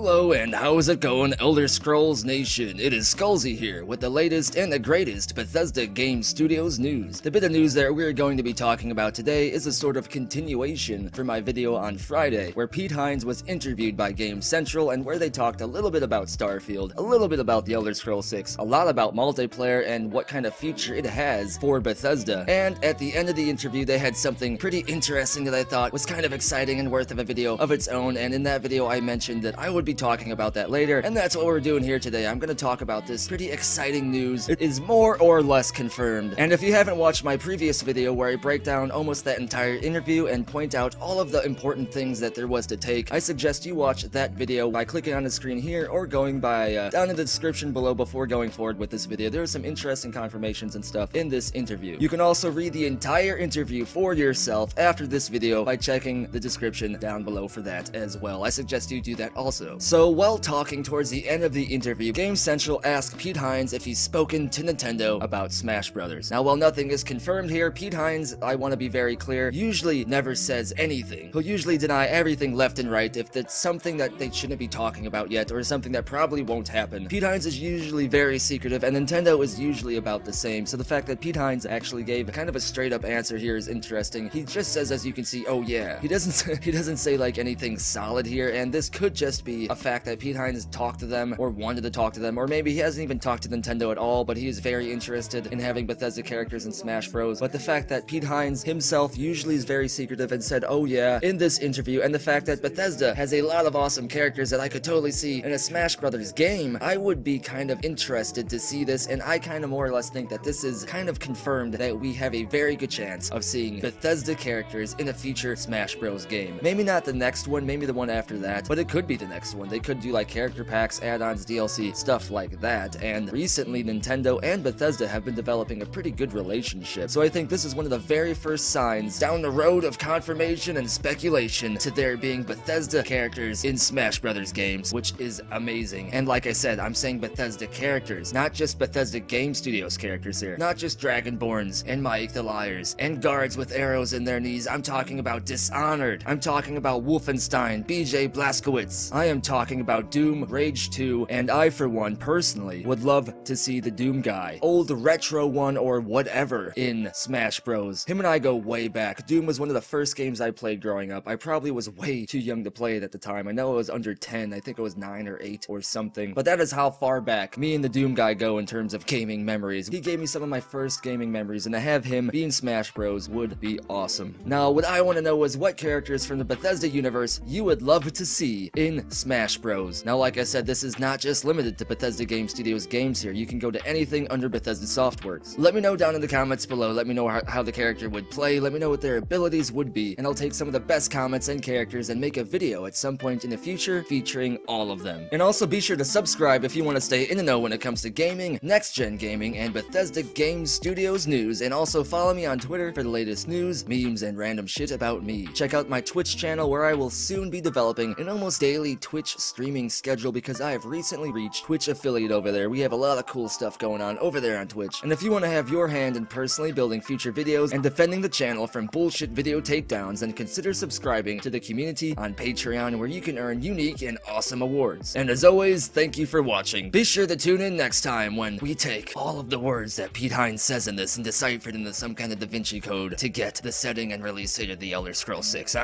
Hello and how's it going, Elder Scrolls Nation? It is Skullzi here with the latest and the greatest Bethesda Game Studios news. The bit of news that we're going to be talking about today is a sort of continuation from my video on Friday, where Hines was interviewed by GameCenter and where they talked a little bit about Starfield, a little bit about the Elder Scrolls 6, a lot about multiplayer and what kind of future it has for Bethesda. And at the end of the interview, they had something pretty interesting that I thought was kind of exciting and worth of a video of its own, and in that video I mentioned that I would be talking about that later, and that's what we're doing here today. I'm going to talk about this pretty exciting news. It is more or less confirmed, and if you haven't watched my previous video where I break down almost that entire interview and point out all of the important things that there was to take, I suggest you watch that video by clicking on the screen here or going by down in the description below before going forward with this video. There are some interesting confirmations and stuff in this interview. You can also read the entire interview for yourself after this video by checking the description down below for that as well. I suggest you do that also. So while talking towards the end of the interview, GameCenter asked Hines if he's spoken to Nintendo about Smash Brothers. Now, while nothing is confirmed here, Hines, I want to be very clear, usually never says anything. He'll usually deny everything left and right if it's something that they shouldn't be talking about yet or something that probably won't happen. Hines is usually very secretive, and Nintendo is usually about the same, so the fact that Hines actually gave kind of a straight up answer here is interesting. He just says, as you can see, oh yeah. He doesn't say like anything solid here, and this could just be a fact that Hines talked to them or wanted to talk to them, or maybe he hasn't even talked to Nintendo at all, but he is very interested in having Bethesda characters in Smash Bros. But the fact that Hines himself usually is very secretive and said, oh yeah, in this interview, and the fact that Bethesda has a lot of awesome characters that I could totally see in a Smash Brothers game, I would be kind of interested to see this, and I kind of more or less think that this is kind of confirmed that we have a very good chance of seeing Bethesda characters in a future Smash Bros. Game. Maybe not the next one, maybe the one after that, but it could be the next one. They could do like character packs, add-ons, DLC, stuff like that, and recently Nintendo and Bethesda have been developing a pretty good relationship, so I think this is one of the very first signs down the road of confirmation and speculation to there being Bethesda characters in Smash Brothers games, which is amazing. And like I said, I'm saying Bethesda characters, not just Bethesda Game Studios characters here, not just Dragonborns and Mike the Liars and guards with arrows in their knees. I'm talking about Dishonored, I'm talking about Wolfenstein, BJ Blazkowicz, I am talking about Doom, Rage 2, and I for one personally would love to see the Doom guy, old retro one or whatever, in Smash Bros. Him and I go way back. Doom was one of the first games I played growing up. I probably was way too young to play it at the time. I know it was under 10, I think it was 9 or 8 or something, but that is how far back me and the Doom guy go in terms of gaming memories. He gave me some of my first gaming memories, and to have him be in Smash Bros. Would be awesome. Now, what I want to know is what characters from the Bethesda universe you would love to see in Smash Bros. Now, like I said, this is not just limited to Bethesda Game Studios games here. You can go to anything under Bethesda Softworks. Let me know down in the comments below. Let me know how the character would play. Let me know what their abilities would be, and I'll take some of the best comments and characters and make a video at some point in the future featuring all of them. And also be sure to subscribe if you want to stay in the know when it comes to gaming, next-gen gaming, and Bethesda Game Studios news, and also follow me on Twitter for the latest news, memes, and random shit about me. Check out my Twitch channel where I will soon be developing an almost daily Twitch streaming schedule because I have recently reached Twitch affiliate over there. We have a lot of cool stuff going on over there on Twitch, and if you want to have your hand in personally building future videos and defending the channel from bullshit video takedowns, then consider subscribing to the community on Patreon where you can earn unique and awesome awards. And as always, thank you for watching. Be sure to tune in next time when we take all of the words that Hines says in this and decipher it into some kind of Da Vinci Code to get the setting and release date of the Elder Scrolls 6.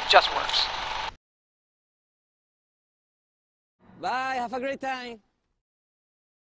just works. Bye, have a great time.